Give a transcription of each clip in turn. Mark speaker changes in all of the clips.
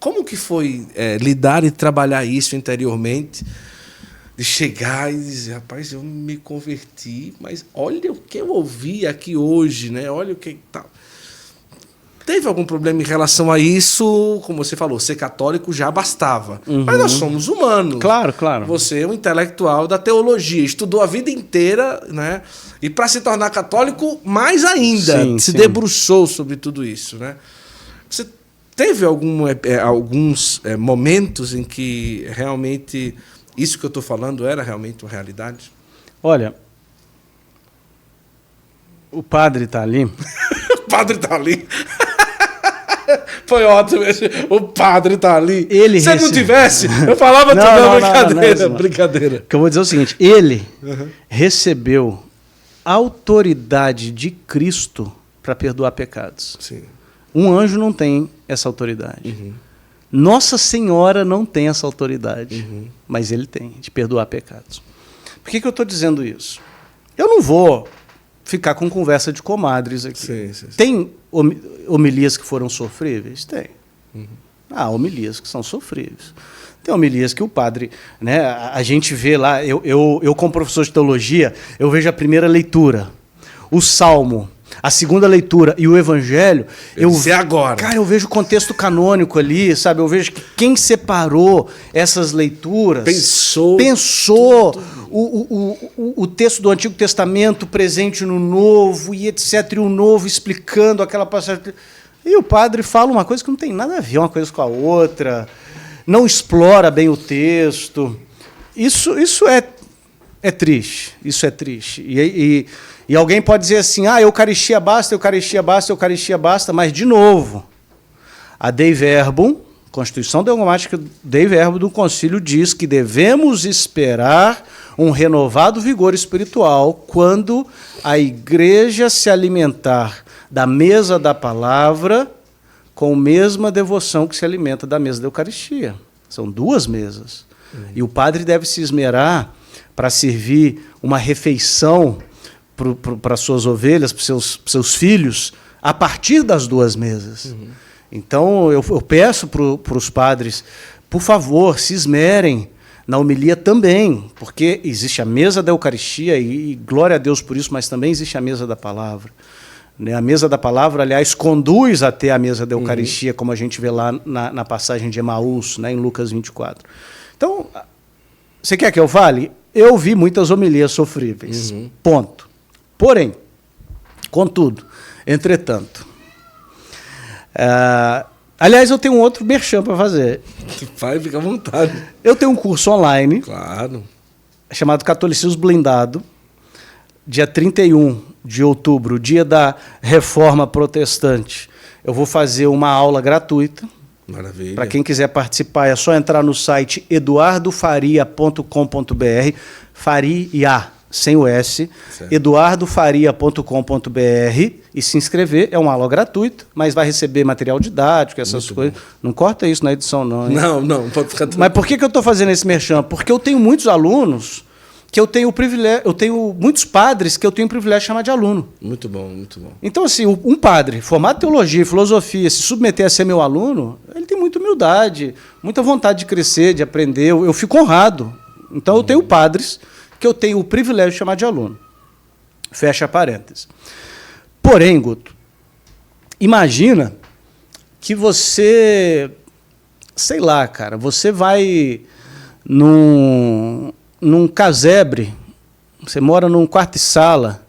Speaker 1: Como que foi lidar e trabalhar isso interiormente? De chegar e dizer, rapaz, eu me converti, mas olha o que eu ouvi aqui hoje, né? Olha o que tá. Teve algum problema em relação a isso? Como você falou, ser católico já bastava. Mas nós somos humanos.
Speaker 2: Claro, claro.
Speaker 1: Você é um intelectual da teologia, estudou a vida inteira, né? E para se tornar católico, mais ainda, se debruçou sobre tudo isso, né? Você teve alguns momentos em que realmente isso que eu estou falando era realmente uma realidade?
Speaker 2: Olha, o padre está ali.
Speaker 1: O padre está ali. Foi ótimo esse. O padre está ali. Se ele não tivesse, eu falava tudo, brincadeira. Brincadeira.
Speaker 2: Que eu vou dizer o seguinte: ele recebeu autoridade de Cristo para perdoar pecados.
Speaker 1: Sim.
Speaker 2: Um anjo não tem essa autoridade. Nossa Senhora não tem essa autoridade, mas ele tem, de perdoar pecados. Por que eu estou dizendo isso? Eu não vou ficar com conversa de comadres aqui.
Speaker 1: Sim.
Speaker 2: Tem homilias que foram sofríveis? Tem. Há homilias que são sofríveis. Tem homilias que o padre, né, a gente vê lá, eu como professor de teologia, eu vejo a primeira leitura, o Salmo, a segunda leitura e o Evangelho,
Speaker 1: agora.
Speaker 2: Eu vejo o contexto canônico ali, sabe? Eu vejo que quem separou essas leituras pensou o texto do Antigo Testamento presente no Novo e etc. E o Novo explicando aquela passagem. E o padre fala uma coisa que não tem nada a ver uma coisa com a outra, não explora bem o texto. Isso é triste. Isso é triste. E alguém pode dizer assim, Eucaristia basta, Eucaristia basta, Eucaristia basta, mas, de novo, a Dei Verbum, Constituição Dogmática Dei Verbum do Concílio diz que devemos esperar um renovado vigor espiritual quando a Igreja se alimentar da mesa da palavra com a mesma devoção que se alimenta da mesa da Eucaristia. São duas mesas. E o padre deve se esmerar para servir uma refeição para as suas ovelhas, para os seus filhos, a partir das duas mesas. Então, eu peço para os padres, por favor, se esmerem na homilia também, porque existe a mesa da Eucaristia, e glória a Deus por isso, mas também existe a mesa da palavra. A mesa da palavra, aliás, conduz até a mesa da Eucaristia, como a gente vê lá na passagem de Emaús, né, em Lucas 24. Então, você quer que eu fale? Eu vi muitas homilias sofríveis, ponto. Porém, contudo, entretanto, aliás, eu tenho um outro merchan para fazer.
Speaker 1: Vai, fica à vontade.
Speaker 2: Eu tenho um curso online,
Speaker 1: claro,
Speaker 2: chamado Catolicismo Blindado, dia 31 de outubro, dia da Reforma Protestante. Eu vou fazer uma aula gratuita.
Speaker 1: Maravilha.
Speaker 2: Para quem quiser participar, é só entrar no site eduardofaria.com.br, Faria, sem o S, eduardofaria.com.br, e se inscrever. É uma aula gratuita, mas vai receber material didático, essas
Speaker 1: Muito
Speaker 2: coisas.
Speaker 1: Bom.
Speaker 2: Não corta isso na edição, não. Hein?
Speaker 1: Não, pode ficar tranquilo.
Speaker 2: Mas por que eu estou fazendo esse merchan? Porque eu tenho muitos alunos que eu tenho o privilégio, eu tenho muitos padres que eu tenho o privilégio de chamar de aluno.
Speaker 1: Muito bom, muito bom.
Speaker 2: Então, assim, um padre formado em teologia e filosofia, se submeter a ser meu aluno, ele tem muita humildade, muita vontade de crescer, de aprender. Eu fico honrado. Então, eu tenho padres que eu tenho o privilégio de chamar de aluno. Fecha parênteses. Porém, Guto, imagina que você, sei lá, cara, você vai num casebre, você mora num quarto e sala,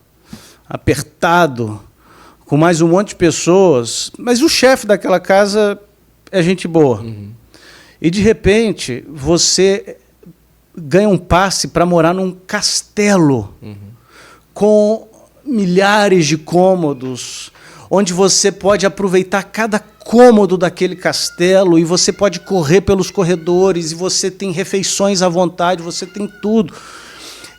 Speaker 2: apertado, com mais um monte de pessoas, mas o chefe daquela casa é gente boa. E, de repente, você ganha um passe para morar num castelo com milhares de cômodos, onde você pode aproveitar cada cômodo daquele castelo e você pode correr pelos corredores e você tem refeições à vontade, você tem tudo.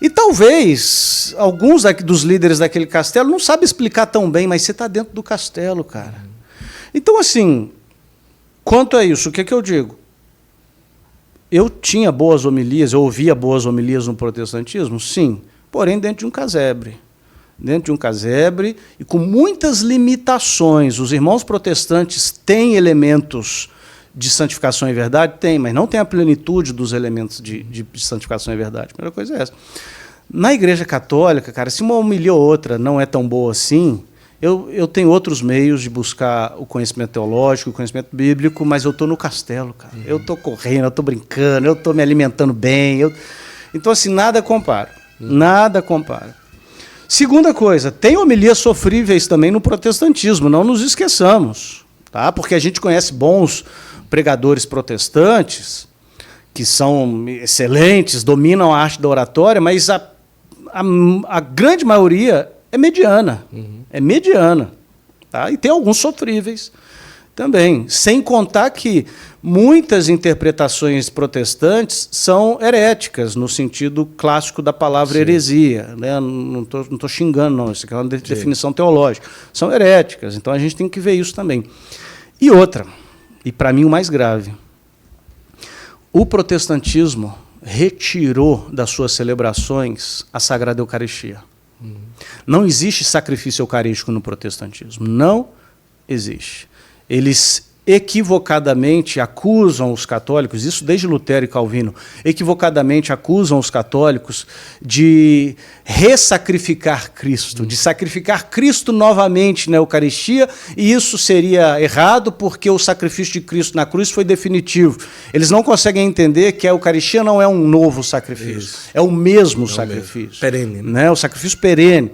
Speaker 2: E talvez alguns dos líderes daquele castelo não sabem explicar tão bem, mas você está dentro do castelo, cara. Então, assim, quanto a isso, o que eu digo? Eu tinha boas homilias, eu ouvia boas homilias no protestantismo, sim, porém dentro de um casebre. Dentro de um casebre e com muitas limitações. Os irmãos protestantes têm elementos de santificação e verdade? Tem, mas não tem a plenitude dos elementos de santificação e verdade. A primeira coisa é essa. Na Igreja Católica, cara, se uma homilia ou outra não é tão boa assim, eu tenho outros meios de buscar o conhecimento teológico, o conhecimento bíblico, mas eu estou no castelo, cara. Eu estou correndo, eu estou brincando, eu estou me alimentando bem. Então, assim, nada compara. Nada compara. Segunda coisa, tem homilias sofríveis também no protestantismo, não nos esqueçamos, tá? Porque a gente conhece bons pregadores protestantes, que são excelentes, dominam a arte da oratória, mas a grande maioria é mediana. É mediana. Tá? E tem alguns sofríveis também. Sem contar que muitas interpretações protestantes são heréticas, no sentido clássico da palavra heresia. Né? Não estou xingando, não. Isso aqui é uma definição teológica. São heréticas. Então a gente tem que ver isso também. E outra, e para mim o mais grave, o protestantismo retirou das suas celebrações a Sagrada Eucaristia. Não existe sacrifício eucarístico no protestantismo. Não existe. Eles equivocadamente acusam os católicos, isso desde Lutero e Calvino, equivocadamente acusam os católicos de ressacrificar Cristo, de sacrificar Cristo novamente na Eucaristia, e isso seria errado porque o sacrifício de Cristo na cruz foi definitivo. Eles não conseguem entender que a Eucaristia não é um novo sacrifício, é o mesmo sacrifício.
Speaker 1: Perene.
Speaker 2: Né? O sacrifício perene.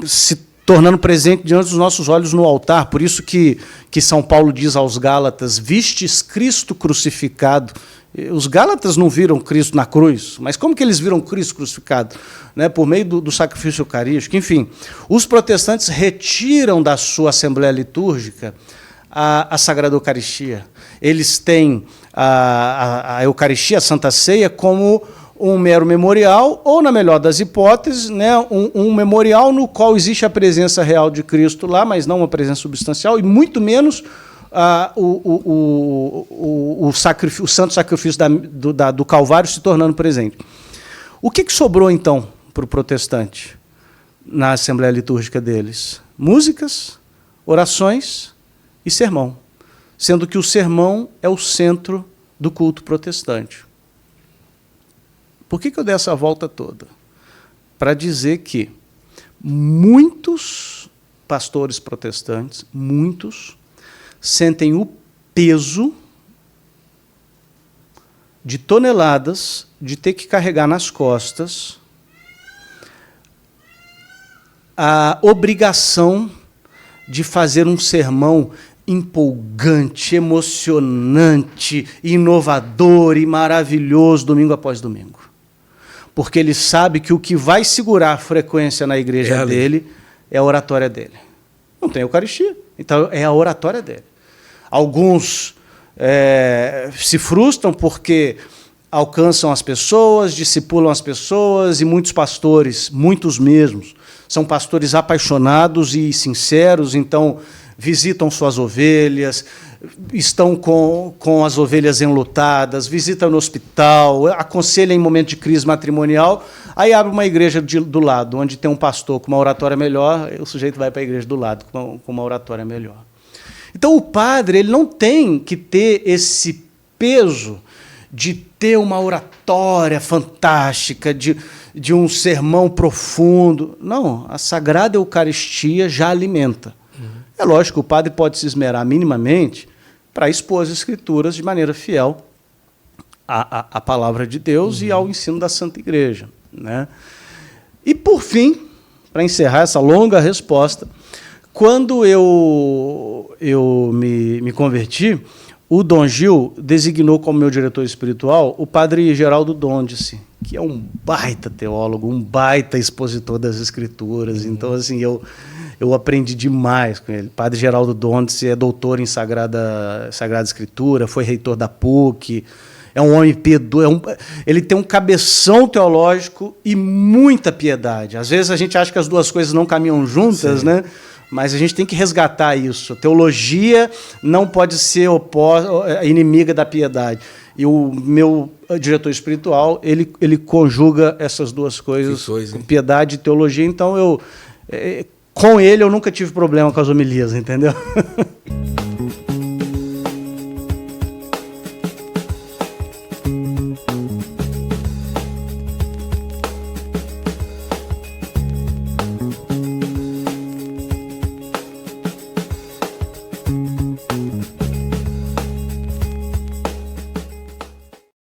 Speaker 2: Se tornando presente diante dos nossos olhos no altar. Por isso que São Paulo diz aos Gálatas, vistes Cristo crucificado. Os Gálatas não viram Cristo na cruz, mas como que eles viram Cristo crucificado? Né? Por meio do sacrifício eucarístico. Enfim, os protestantes retiram da sua Assembleia Litúrgica a Sagrada Eucaristia. Eles têm a Eucaristia, a Santa Ceia, como um mero memorial, ou, na melhor das hipóteses, né, um memorial no qual existe a presença real de Cristo lá, mas não uma presença substancial, e muito menos o santo sacrifício do Calvário se tornando presente. O que sobrou, então, para o protestante na Assembleia Litúrgica deles? Músicas, orações e sermão, sendo que o sermão é o centro do culto protestante. Por que eu dei essa volta toda? Para dizer que muitos pastores protestantes, muitos, sentem o peso de toneladas de ter que carregar nas costas a obrigação de fazer um sermão empolgante, emocionante, inovador e maravilhoso domingo após domingo. Porque ele sabe que o que vai segurar a frequência na igreja dele é a oratória dele. Não tem Eucaristia, então é a oratória dele. Alguns se frustram porque alcançam as pessoas, discipulam as pessoas, e muitos pastores, muitos mesmos, são pastores apaixonados e sinceros, então visitam suas ovelhas, estão com as ovelhas enlutadas, visitam no hospital, aconselham em momento de crise matrimonial, aí abre uma igreja do lado, onde tem um pastor com uma oratória melhor, o sujeito vai para a igreja do lado com uma oratória melhor. Então o padre ele não tem que ter esse peso de ter uma oratória fantástica, de um sermão profundo. Não, a Sagrada Eucaristia já alimenta. É lógico que o padre pode se esmerar minimamente para expor as Escrituras de maneira fiel à palavra de Deus e ao ensino da Santa Igreja. Né? E, por fim, para encerrar essa longa resposta, quando eu me converti, o Dom Gil designou como meu diretor espiritual o padre Geraldo Dondice, que é um baita teólogo, um baita expositor das Escrituras. Então, assim, eu aprendi demais com ele. Padre Geraldo Dondice é doutor em Sagrada Escritura, foi reitor da PUC, é um homem piedoso, ele tem um cabeção teológico e muita piedade. Às vezes a gente acha que as duas coisas não caminham juntas, né? Mas a gente tem que resgatar isso. A teologia não pode ser inimiga da piedade. E o meu diretor espiritual, ele conjuga essas duas coisas, piedade e teologia. Então, com ele eu nunca tive problema com as homilias, entendeu?